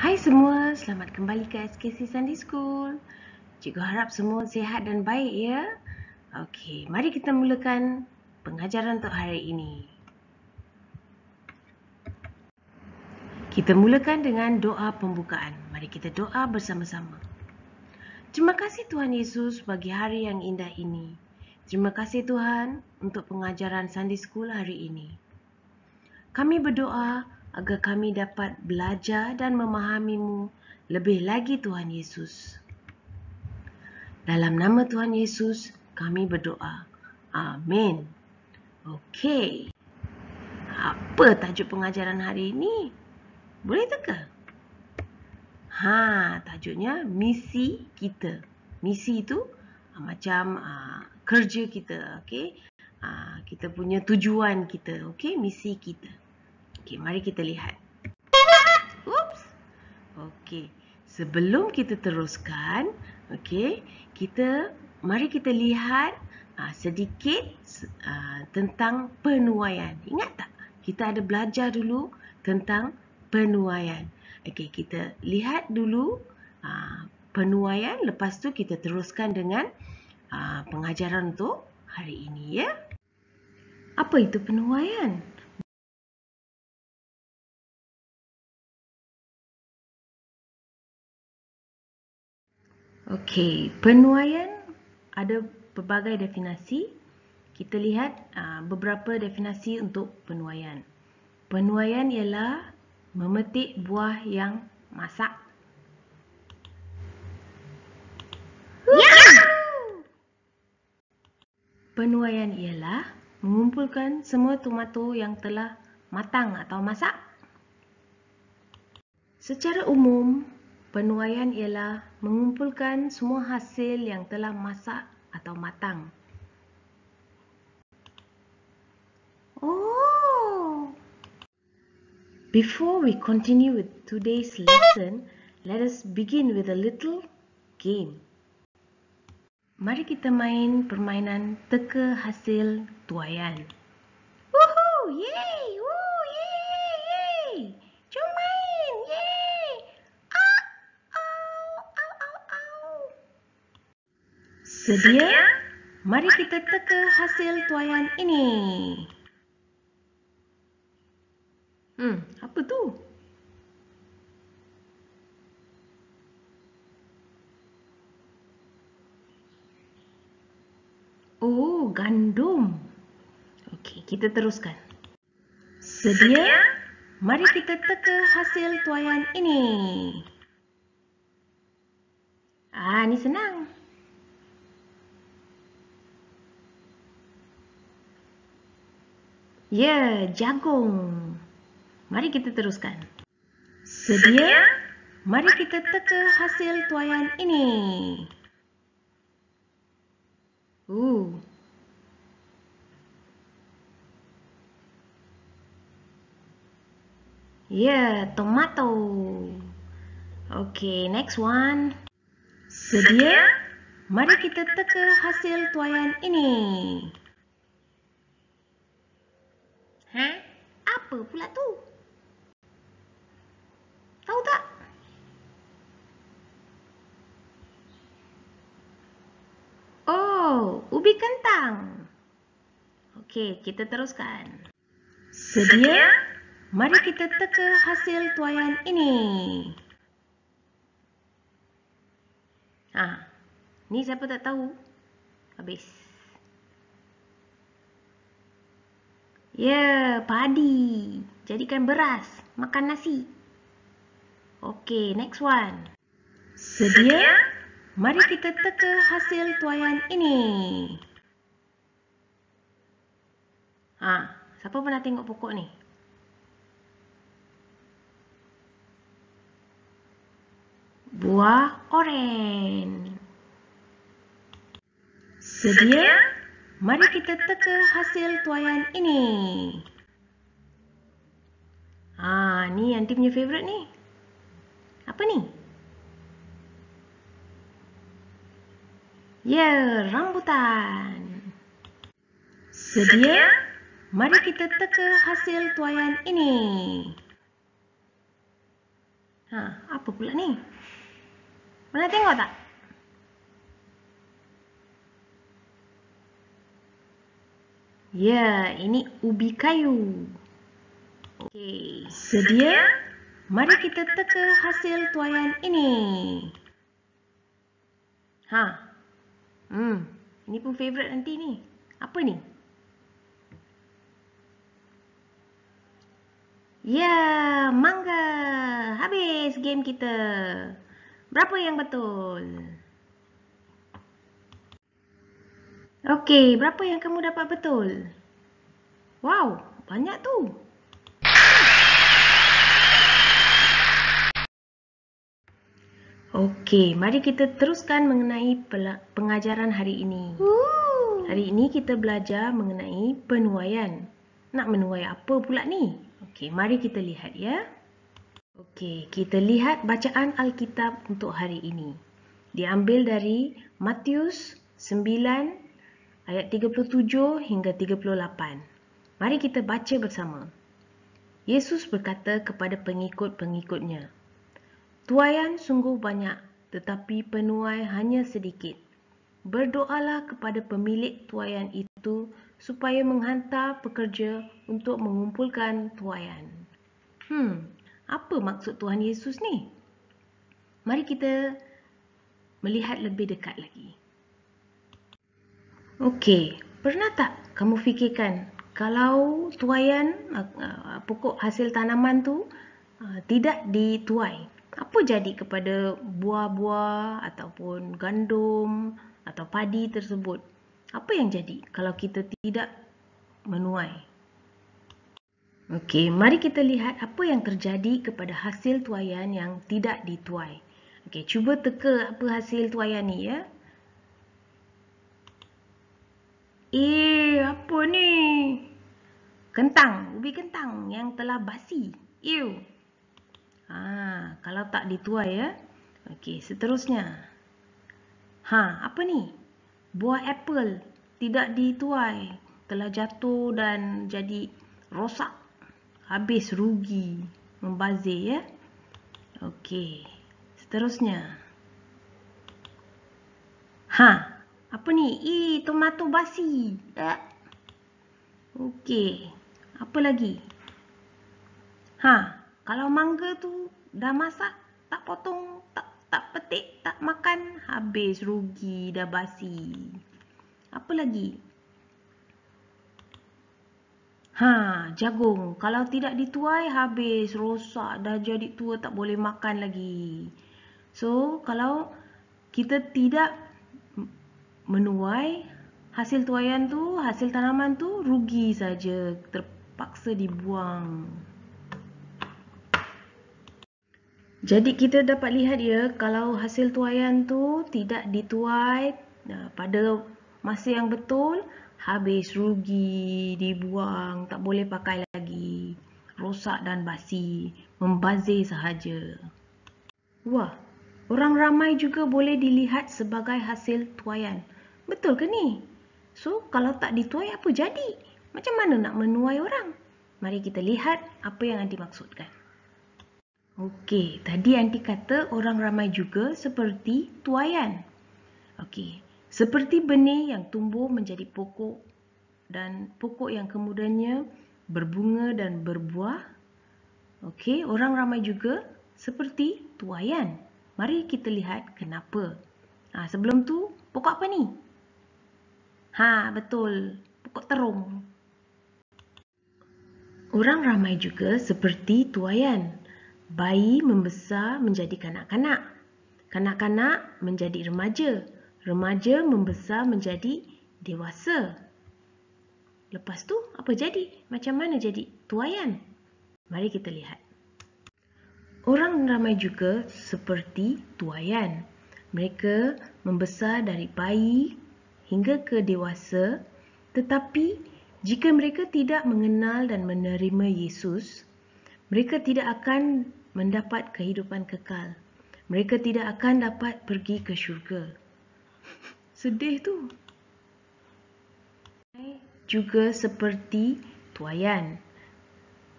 Hai semua, selamat kembali ke SKC Sunday School. Cikgu harap semua sihat dan baik ya. Okey, mari kita mulakan pengajaran untuk hari ini. Kita mulakan dengan doa pembukaan. Mari kita doa bersama-sama. Terima kasih Tuhan Yesus bagi hari yang indah ini. Terima kasih Tuhan untuk pengajaran Sunday School hari ini. Kami berdoa agar kami dapat belajar dan memahami-Mu lebih lagi Tuhan Yesus. Dalam nama Tuhan Yesus, kami berdoa. Amin. Okey. Apa tajuk pengajaran hari ini? Boleh teka? Tajuknya misi kita. Misi itu macam kerja kita, okey? Kita punya tujuan kita, okey? Misi kita. Okey, mari kita lihat. Oops. Okey, sebelum kita teruskan, okey, mari kita lihat sedikit tentang penuaian. Ingat tak? Kita ada belajar dulu tentang penuaian. Okey, kita lihat dulu penuaian, lepas tu kita teruskan dengan pengajaran untuk hari ini ya. Apa itu penuaian? Okey, penuaian ada pelbagai definisi. Kita lihat beberapa definisi untuk penuaian. Penuaian ialah memetik buah yang masak. Penuaian ialah mengumpulkan semua tomato yang telah matang atau masak. Secara umum, penuaian ialah mengumpulkan semua hasil yang telah masak atau matang. Oh! Before we continue with today's lesson, let us begin with a little game. Mari kita main permainan teka hasil tuaian. Woohoo! Yay! Woo! Yay! Yay! Jom main! Yay! Sedia? Mari kita teka hasil tuaian ini. Apa tu? Oh, gandum. Okey, kita teruskan. Sedia? Mari kita teka hasil tuaian ini. Ni senang. Ya, jagung. Mari kita teruskan. Sedia? Mari kita teka hasil tuaian ini. Ya, tomato. Okey, next one. Sedia? Mari kita teka hasil tuaian ini. Apa pula tu? Tahu tak? Oh, ubi kentang. Okey, kita teruskan. Sedia? Mari kita teka hasil tuaian ini. Ni siapa tak tahu? Habis. Ya, padi. Jadikan beras, makan nasi. Okey, next one. Sedia? Mari kita teka hasil tuaian ini. Siapa pernah tengok pokok ni? Buah oren. Sedia? Mari kita teka hasil tuaian ini. Ni aunty punya favourite ni. Apa ni? Ya, rambutan. Sedia? Mari kita teka hasil tuaian ini. Apa pula ni? Mana tengok tak? Ya, ini ubi kayu. Okey, sedia? Mari kita teka hasil tuaian ini. Ini pun favourite nanti ni. Apa ni? Ya, mangga. Habis game kita. Berapa yang betul? Okey, berapa yang kamu dapat betul? Wow, banyak tu. Okey, mari kita teruskan mengenai pengajaran hari ini. Hari ini kita belajar mengenai penuaian. Nak menuai apa pula ni? Okey, mari kita lihat ya. Okey, kita lihat bacaan Alkitab untuk hari ini. Diambil dari Matius 9 ayat 37 hingga 38. Mari kita baca bersama. Yesus berkata kepada pengikut-pengikutnya, "Tuaian sungguh banyak, tetapi penuai hanya sedikit. Berdoalah kepada pemilik tuaian itu supaya menghantar pekerja untuk mengumpulkan tuaian." Apa maksud Tuhan Yesus ni? Mari kita melihat lebih dekat lagi. Okey, pernah tak kamu fikirkan kalau tuaian pokok hasil tanaman tu tidak dituai, apa jadi kepada buah-buah ataupun gandum atau padi tersebut? Apa yang jadi kalau kita tidak menuai? Okey, mari kita lihat apa yang terjadi kepada hasil tuaian yang tidak dituai. Okey, cuba teka apa hasil tuaian ni ya. Apa ni? Kentang, ubi kentang yang telah basi. Kalau tak dituai ya. Okey, seterusnya. Apa ni? Buah apple tidak dituai, telah jatuh dan jadi rosak. Habis, rugi, membazir ya. Okey, seterusnya. Apa ni? Tomato basi. Okey, apa lagi? Kalau mangga tu dah masak, tak potong, tak petik, tak makan, habis, rugi, dah basi. Apa lagi? Jagung. Kalau tidak dituai, habis, rosak, dah jadi tua, tak boleh makan lagi. So, kalau kita tidak menuai hasil tuaian tu, hasil tanaman tu, rugi saja, terpaksa dibuang. Jadi kita dapat lihat ya, kalau hasil tuaian tu tidak dituai pada masa yang betul, habis, rugi, dibuang, tak boleh pakai lagi, rosak dan basi, membazir sahaja. Wah, orang ramai juga boleh dilihat sebagai hasil tuaian. Betul ke ni? So, kalau tak dituai apa jadi? Macam mana nak menuai orang? Mari kita lihat apa yang Aunty maksudkan. Okey, tadi Aunty kata orang ramai juga seperti tuaian. Okey, seperti benih yang tumbuh menjadi pokok dan pokok yang kemudiannya berbunga dan berbuah. Okey, orang ramai juga seperti tuaian. Mari kita lihat kenapa. Sebelum tu, pokok apa ni? Betul, pokok terung. Orang ramai juga seperti tuaian. Bayi membesar menjadi kanak-kanak. Kanak-kanak menjadi remaja. Remaja membesar menjadi dewasa. Lepas tu, apa jadi? Macam mana jadi tuaian? Mari kita lihat. Orang ramai juga seperti tuaian. Mereka membesar dari bayi hingga ke dewasa, tetapi jika mereka tidak mengenal dan menerima Yesus, mereka tidak akan mendapat kehidupan kekal. Mereka tidak akan dapat pergi ke syurga. Sedih tu. Juga seperti tuaian.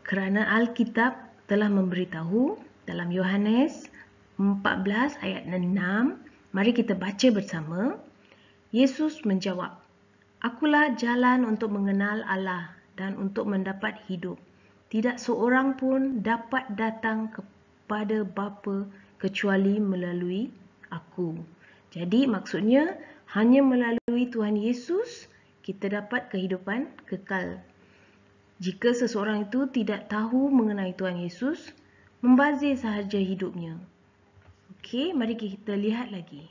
Kerana Alkitab telah memberitahu dalam Yohanes 14 ayat 6. Mari kita baca bersama. Yesus menjawab, "Akulah jalan untuk mengenal Allah dan untuk mendapat hidup. Tidak seorang pun dapat datang kepada Bapa kecuali melalui aku." Jadi maksudnya hanya melalui Tuhan Yesus kita dapat kehidupan kekal. Jika seseorang itu tidak tahu mengenai Tuhan Yesus, membazir sahaja hidupnya. Okey, mari kita lihat lagi.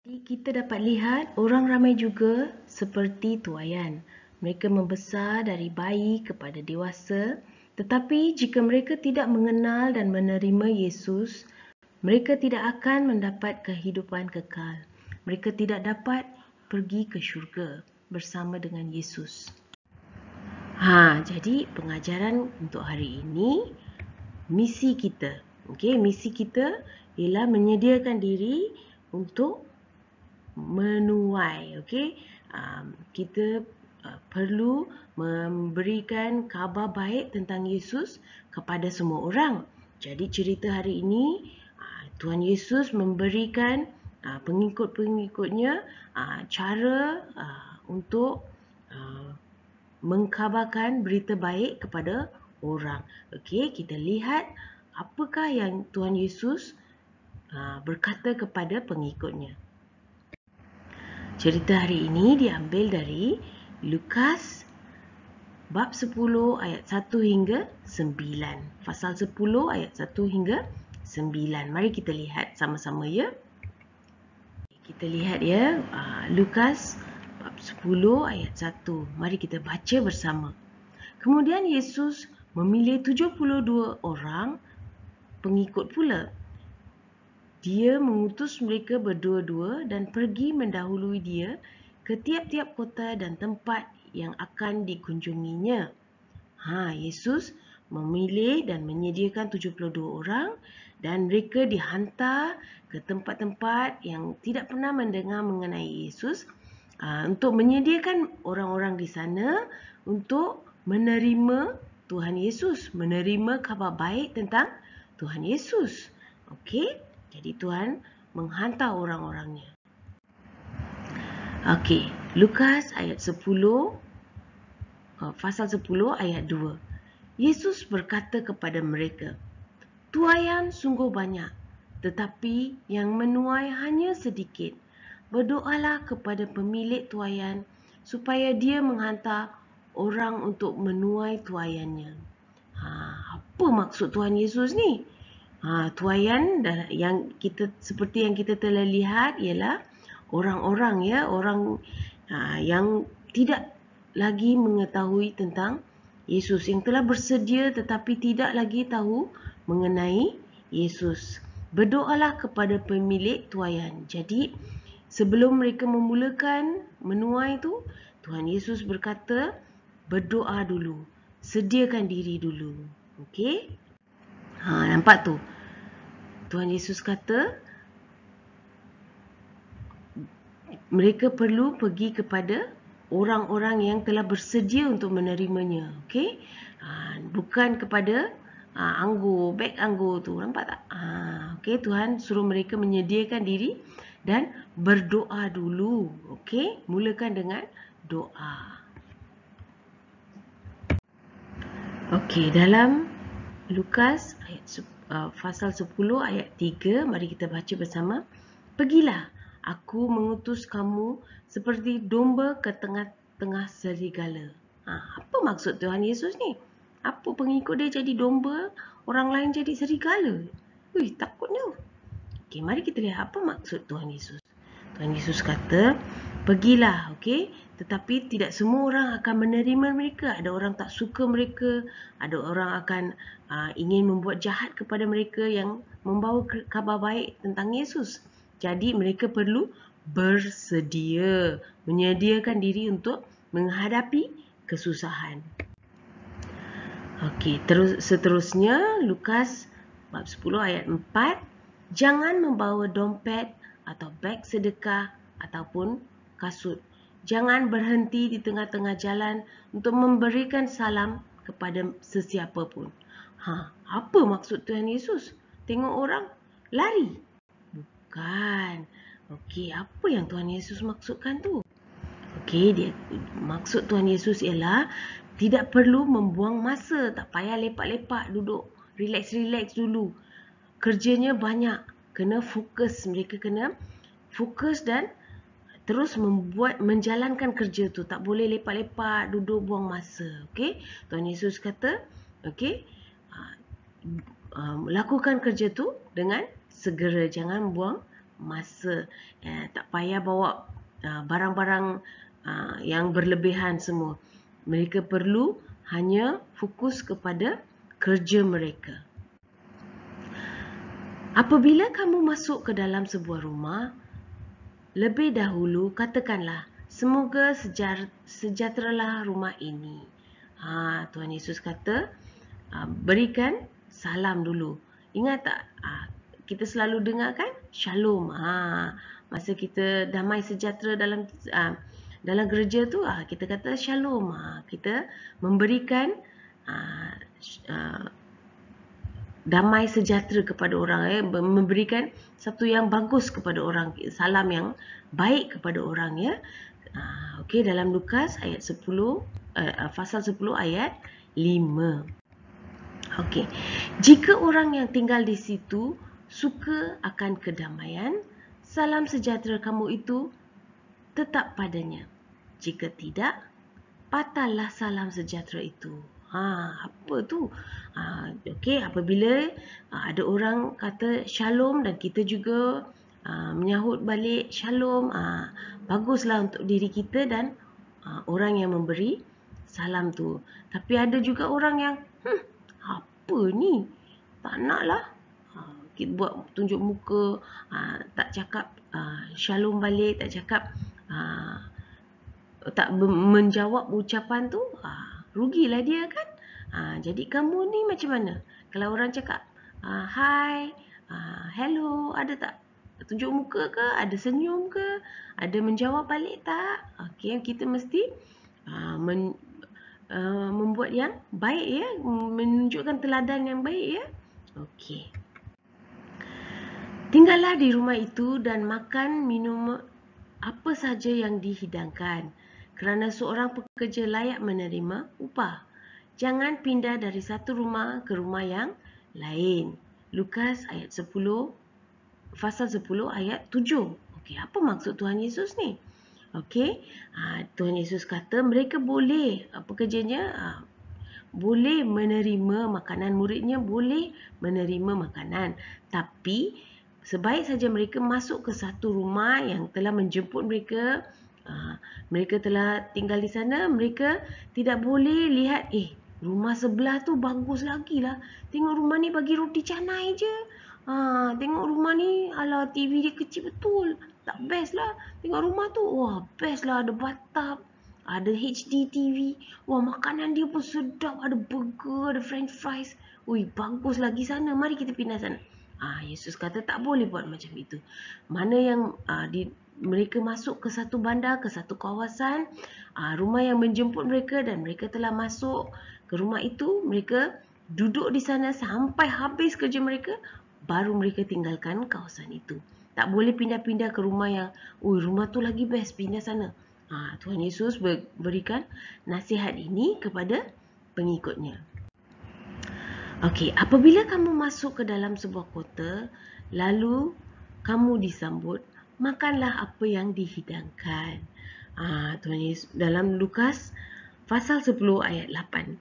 Kita dapat lihat orang ramai juga seperti tuaian. Mereka membesar dari bayi kepada dewasa, tetapi jika mereka tidak mengenal dan menerima Yesus, mereka tidak akan mendapat kehidupan kekal. Mereka tidak dapat pergi ke syurga bersama dengan Yesus. Jadi pengajaran untuk hari ini, misi kita. Misi kita ialah menyediakan diri untuk menuai. Kita perlu memberikan khabar baik tentang Yesus kepada semua orang. Jadi cerita hari ini, Tuhan Yesus memberikan pengikut-pengikutnya cara untuk mengkhabarkan berita baik kepada orang. Kita lihat apakah yang Tuhan Yesus berkata kepada pengikutnya. Cerita hari ini diambil dari Lukas bab 10 ayat 1 hingga 9. Pasal 10 ayat 1 hingga 9. Mari kita lihat sama-sama ya. Kita lihat ya, Lukas bab 10 ayat 1. Mari kita baca bersama. Kemudian Yesus memilih 72 orang pengikut pula. Dia mengutus mereka berdua-dua dan pergi mendahului dia ke tiap-tiap kota dan tempat yang akan dikunjunginya. Yesus memilih dan menyediakan 72 orang dan mereka dihantar ke tempat-tempat yang tidak pernah mendengar mengenai Yesus untuk menyediakan orang-orang di sana untuk menerima Tuhan Yesus, menerima khabar baik tentang Tuhan Yesus. Jadi Tuhan menghantar orang-orangnya. Lukas ayat 10, pasal 10 ayat 2. Yesus berkata kepada mereka, "Tuaian sungguh banyak, tetapi yang menuai hanya sedikit. Berdoalah kepada pemilik tuaian supaya dia menghantar orang untuk menuai tuaiannya." Apa maksud Tuhan Yesus ni? Tuaian yang kita seperti yang kita telah lihat ialah orang-orang orang yang tidak lagi mengetahui tentang Yesus, yang telah bersedia tetapi tidak lagi tahu mengenai Yesus. Berdoalah kepada pemilik tuaian. Jadi sebelum mereka memulakan menuai itu, Tuhan Yesus berkata, berdoa dulu, sediakan diri dulu. Nampak tu? Tuhan Yesus kata mereka perlu pergi kepada orang-orang yang telah bersedia untuk menerimanya. Bukan kepada beg anggur tu. Nampak tak? Tuhan suruh mereka menyediakan diri dan berdoa dulu. Mulakan dengan doa. Dalam Lukas pasal 10 ayat 3, mari kita baca bersama. "Pergilah, aku mengutus kamu seperti domba ke tengah-tengah serigala." Apa maksud Tuhan Yesus ni? Apa pengikut dia jadi domba, orang lain jadi serigala? Takutnya. Mari kita lihat apa maksud Tuhan Yesus. Tuhan Yesus kata, pergilah, tetapi tidak semua orang akan menerima mereka. Ada orang tak suka mereka, ada orang akan ingin membuat jahat kepada mereka yang membawa kabar baik tentang Yesus. Jadi mereka perlu bersedia, menyediakan diri untuk menghadapi kesusahan. Seterusnya Lukas bab 10 ayat 4. "Jangan membawa dompet atau beg sedekah ataupun kasut. Jangan berhenti di tengah-tengah jalan untuk memberikan salam kepada sesiapa pun." Apa maksud Tuhan Yesus? Tengok orang lari? Bukan. Okey, apa yang Tuhan Yesus maksudkan tu? Okey, maksud Tuhan Yesus ialah tidak perlu membuang masa, tak payah lepak-lepak, duduk relax-relax dulu. Kerjanya banyak, kena fokus, mereka kena fokus dan terus menjalankan kerja tu, tak boleh lepak-lepak, duduk buang masa. Okey, Tuhan Yesus kata, okey, lakukan kerja tu dengan segera, jangan buang masa. Tak payah bawa barang-barang yang berlebihan semua. Mereka perlu hanya fokus kepada kerja mereka. Apabila kamu masuk ke dalam sebuah rumah, lebih dahulu katakanlah, semoga sejahteralah rumah ini. Tuhan Yesus kata, berikan salam dulu. Ingat tak? Kita selalu dengar kan? Shalom. Masa kita damai sejahtera dalam gereja tu, kita kata shalom. Kita memberikan damai sejahtera kepada orang, memberikan satu yang bagus kepada orang, salam yang baik kepada orang, ya. Okey, dalam Lukas ayat 10, pasal 10 ayat 5. Okey, jika orang yang tinggal di situ suka akan kedamaian, salam sejahtera kamu itu tetap padanya. Jika tidak, patahlah salam sejahtera itu. Apa tu? Okey, apabila ada orang kata shalom dan kita juga menyahut balik shalom, baguslah untuk diri kita dan orang yang memberi salam tu. Tapi ada juga orang yang apa ni? Tak naklah. Kita buat tunjuk muka, tak cakap shalom balik, tak cakap tak menjawab ucapan tu, rugilah dia kan. Jadi kamu ni macam mana? Kalau orang cakap hi, hello, ada tak tunjuk muka ke? Ada senyum ke? Ada menjawab balik tak? Okey, kita mesti membuat yang baik, ya, menunjukkan teladan yang baik, ya. Okey. Tinggallah di rumah itu dan makan minum apa saja yang dihidangkan, kerana seorang pekerja layak menerima upah. Jangan pindah dari satu rumah ke rumah yang lain. Lukas ayat 10, pasal 10 ayat 7. Okey, apa maksud Tuhan Yesus ni? Okey, Tuhan Yesus kata mereka boleh, pekerjanya boleh menerima makanan, muridnya boleh menerima makanan. Tapi sebaik saja mereka masuk ke satu rumah yang telah menjemput mereka, mereka telah tinggal di sana, mereka tidak boleh lihat, rumah sebelah tu bagus lagi lah. Tengok rumah ni bagi roti canai je. Tengok rumah ni, alah TV dia kecil betul. Tak best lah. Tengok rumah tu, wah best lah, ada bathtub, ada HD TV. Wah, makanan dia pun sedap, ada burger, ada french fries. Ui, bagus lagi sana, mari kita pindah sana. Yesus kata tak boleh buat macam itu. Mana yang mereka masuk ke satu bandar, ke satu kawasan, rumah yang menjemput mereka dan mereka telah masuk ke rumah itu, mereka duduk di sana sampai habis kerja mereka, baru mereka tinggalkan kawasan itu. Tak boleh pindah-pindah ke rumah yang, rumah tu lagi best, pindah sana. Tuhan Yesus berikan nasihat ini kepada pengikutnya. Okey, apabila kamu masuk ke dalam sebuah kota, lalu kamu disambut, makanlah apa yang dihidangkan. Tuhan Yesus dalam Lukas pasal 10 ayat 8.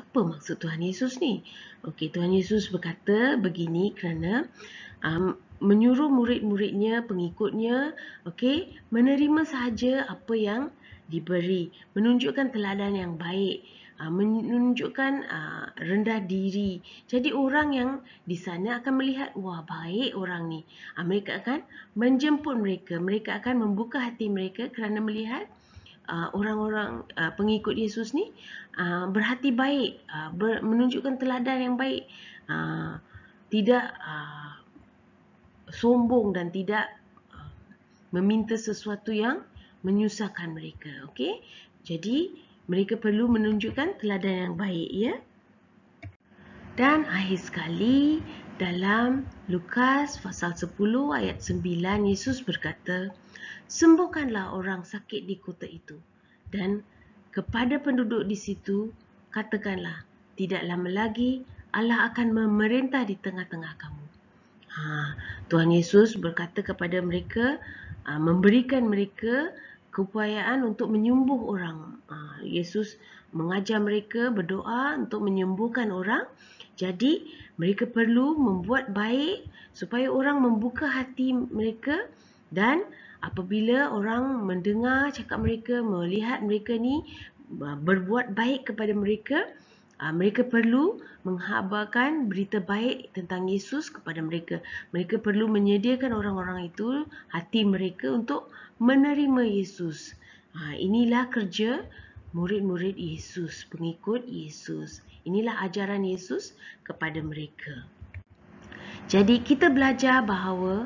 Apa maksud Tuhan Yesus ni? Okey, Tuhan Yesus berkata begini kerana menyuruh murid-muridnya, pengikutnya, okey, menerima sahaja apa yang diberi, menunjukkan teladan yang baik, menunjukkan rendah diri. Jadi orang yang di sana akan melihat, wah baik orang ni. Mereka akan menjemput mereka, mereka akan membuka hati mereka kerana melihat orang-orang pengikut Yesus ni berhati baik, menunjukkan teladan yang baik, tidak sombong dan tidak meminta sesuatu yang menyusahkan mereka. Okey, jadi mereka perlu menunjukkan teladan yang baik, ya. Dan akhir sekali, dalam Lukas pasal 10 ayat 9, Yesus berkata, "Sembuhkanlah orang sakit di kota itu, dan kepada penduduk di situ, katakanlah, tidak lama lagi Allah akan memerintah di tengah-tengah kamu." Tuhan Yesus berkata kepada mereka, memberikan mereka keupayaan untuk menyembuh orang. Yesus mengajar mereka berdoa untuk menyembuhkan orang. Jadi mereka perlu membuat baik supaya orang membuka hati mereka, dan apabila orang mendengar cakap mereka, melihat mereka ni berbuat baik kepada mereka, mereka perlu menghabarkan berita baik tentang Yesus kepada mereka. Mereka perlu menyediakan orang-orang itu hati mereka untuk menerima Yesus. Inilah kerja murid-murid Yesus, pengikut Yesus. Inilah ajaran Yesus kepada mereka. Jadi kita belajar bahawa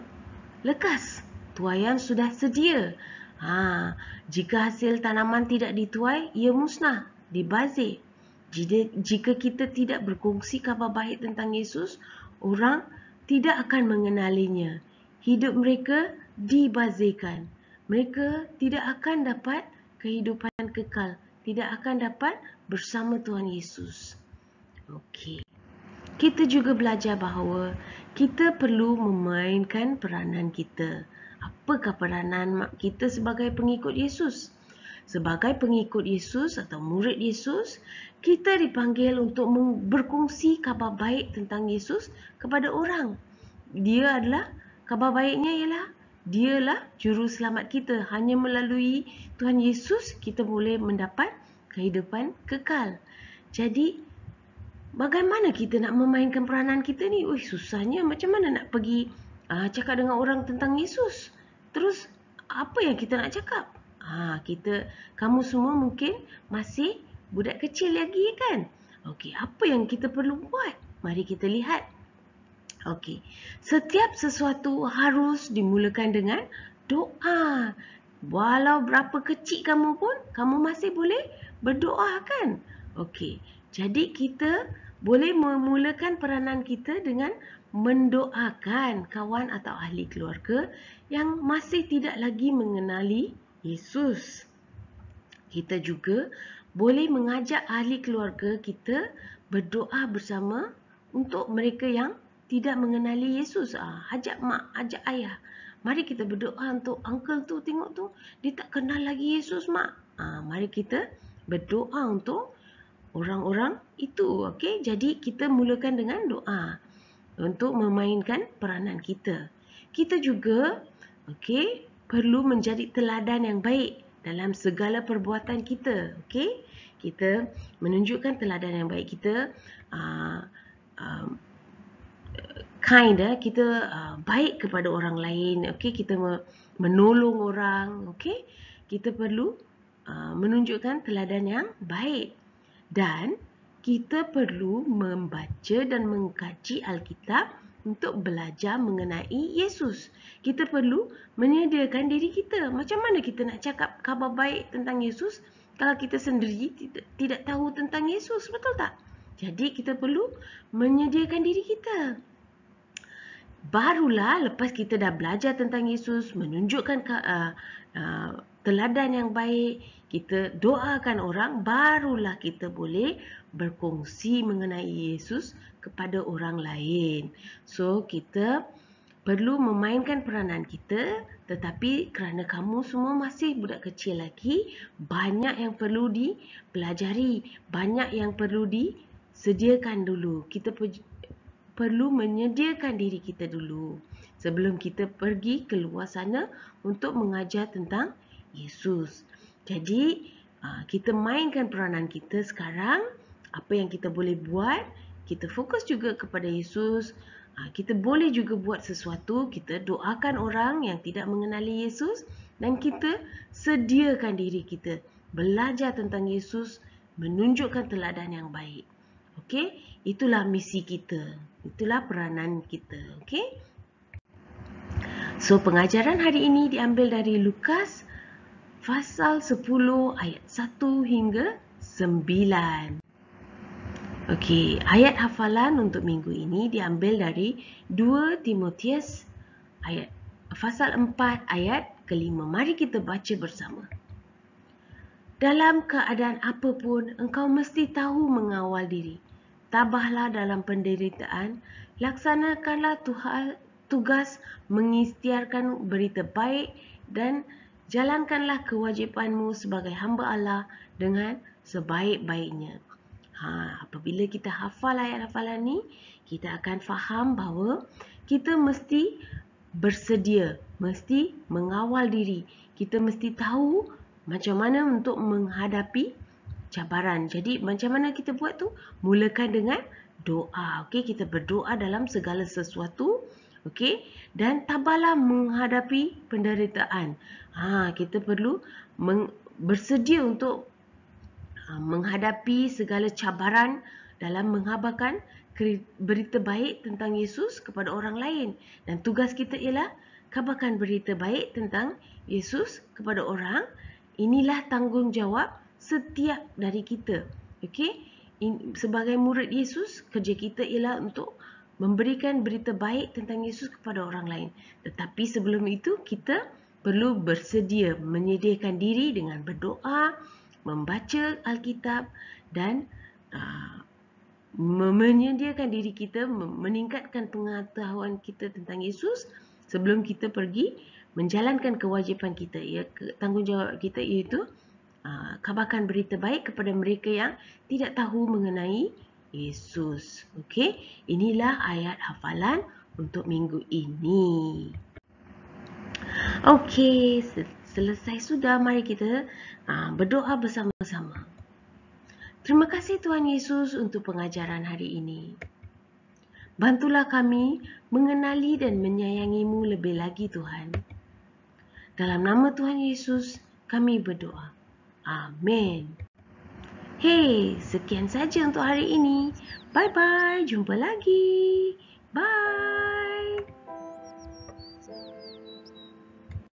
lekas tuaian sudah sedia. Jika hasil tanaman tidak dituai, ia musnah, dibazir. Jika kita tidak berkongsi kabar baik tentang Yesus, orang tidak akan mengenalinya. Hidup mereka dibazirkan. Mereka tidak akan dapat kehidupan kekal, tidak akan dapat bersama Tuhan Yesus. Okey. Kita juga belajar bahawa kita perlu memainkan peranan kita. Apakah peranan kita sebagai pengikut Yesus? Sebagai pengikut Yesus atau murid Yesus, kita dipanggil untuk berkongsi kabar baik tentang Yesus kepada orang. Dia adalah, kabar baiknya ialah Dialah juru selamat kita. Hanya melalui Tuhan Yesus kita boleh mendapat kehidupan kekal. Jadi bagaimana kita nak memainkan peranan kita ni? Susahnya. Macam mana nak pergi cakap dengan orang tentang Yesus? Terus apa yang kita nak cakap? Kamu semua mungkin masih budak kecil lagi kan? Okey, apa yang kita perlu buat? Mari kita lihat. Okey, setiap sesuatu harus dimulakan dengan doa. Walau berapa kecil kamu pun, kamu masih boleh berdoa kan? Okey, jadi kita boleh memulakan peranan kita dengan mendoakan kawan atau ahli keluarga yang masih tidak lagi mengenali Yesus. Kita juga boleh mengajak ahli keluarga kita berdoa bersama untuk mereka yang tidak mengenali Yesus. Ajak mak, ajak ayah. Mari kita berdoa untuk uncle tu, tengok tu, dia tak kenal lagi Yesus mak. Mari kita berdoa untuk orang-orang itu. Okey, jadi kita mulakan dengan doa untuk memainkan peranan kita. Kita juga perlu menjadi teladan yang baik dalam segala perbuatan kita. Okey, kita menunjukkan teladan yang baik. Kita kita baik kepada orang lain. Okey, kita menolong orang. Okey, kita perlu menunjukkan teladan yang baik. Dan kita perlu membaca dan mengkaji Alkitab untuk belajar mengenai Yesus. Kita perlu menyediakan diri kita. Macam mana kita nak cakap kabar baik tentang Yesus kalau kita sendiri tidak tahu tentang Yesus, betul tak? Jadi kita perlu menyediakan diri kita. Barulah lepas kita dah belajar tentang Yesus, menunjukkan teladan yang baik, kita doakan orang, barulah kita boleh berkongsi mengenai Yesus kepada orang lain. So, kita perlu memainkan peranan kita, tetapi kerana kamu semua masih budak kecil lagi, banyak yang perlu dipelajari, banyak yang perlu disediakan dulu. Kita perlu menyediakan diri kita dulu sebelum kita pergi keluar sana untuk mengajar tentang Yesus. Jadi, kita mainkan peranan kita sekarang. Apa yang kita boleh buat, kita fokus juga kepada Yesus. Kita boleh juga buat sesuatu, kita doakan orang yang tidak mengenali Yesus, dan kita sediakan diri kita belajar tentang Yesus, menunjukkan teladan yang baik. Okey, itulah misi kita. Itulah peranan kita. Okey. So, pengajaran hari ini diambil dari Lukas pasal 10 ayat 1 hingga 9. Okey, ayat hafalan untuk minggu ini diambil dari 2 Timotius pasal 4 ayat ke-5. Mari kita baca bersama. Dalam keadaan apapun, engkau mesti tahu mengawal diri. Tabahlah dalam penderitaan, laksanakanlah tugas mengisytiharkan berita baik dan jalankanlah kewajipanmu sebagai hamba Allah dengan sebaik-baiknya. Apabila kita hafal ayat hafalan ni, kita akan faham bahawa kita mesti bersedia, mesti mengawal diri. Kita mesti tahu macam mana untuk menghadapi cabaran. Jadi macam mana kita buat tu? Mulakan dengan doa. Okey, kita berdoa dalam segala sesuatu. Okey, dan tabahlah menghadapi penderitaan. Kita perlu bersedia untuk menghadapi segala cabaran dalam mengabarkan berita baik tentang Yesus kepada orang lain. Dan tugas kita ialah kabarkan berita baik tentang Yesus kepada orang. Inilah tanggungjawab setiap dari kita. Okey? Sebagai murid Yesus, kerja kita ialah untuk memberikan berita baik tentang Yesus kepada orang lain. Tetapi sebelum itu, kita perlu bersedia menyediakan diri dengan berdoa, membaca Alkitab dan menyediakan diri kita, meningkatkan pengetahuan kita tentang Yesus sebelum kita pergi menjalankan kewajipan kita, tanggungjawab kita, iaitu kabarkan berita baik kepada mereka yang tidak tahu mengenai Yesus. Okey, inilah ayat hafalan untuk minggu ini. Okey, selesai sudah. Mari kita berdoa bersama-sama. Terima kasih Tuhan Yesus untuk pengajaran hari ini. Bantulah kami mengenali dan menyayangi-Mu lebih lagi Tuhan. Dalam nama Tuhan Yesus, kami berdoa. Amin. Hey, sekian saja untuk hari ini. Bye-bye. Jumpa lagi.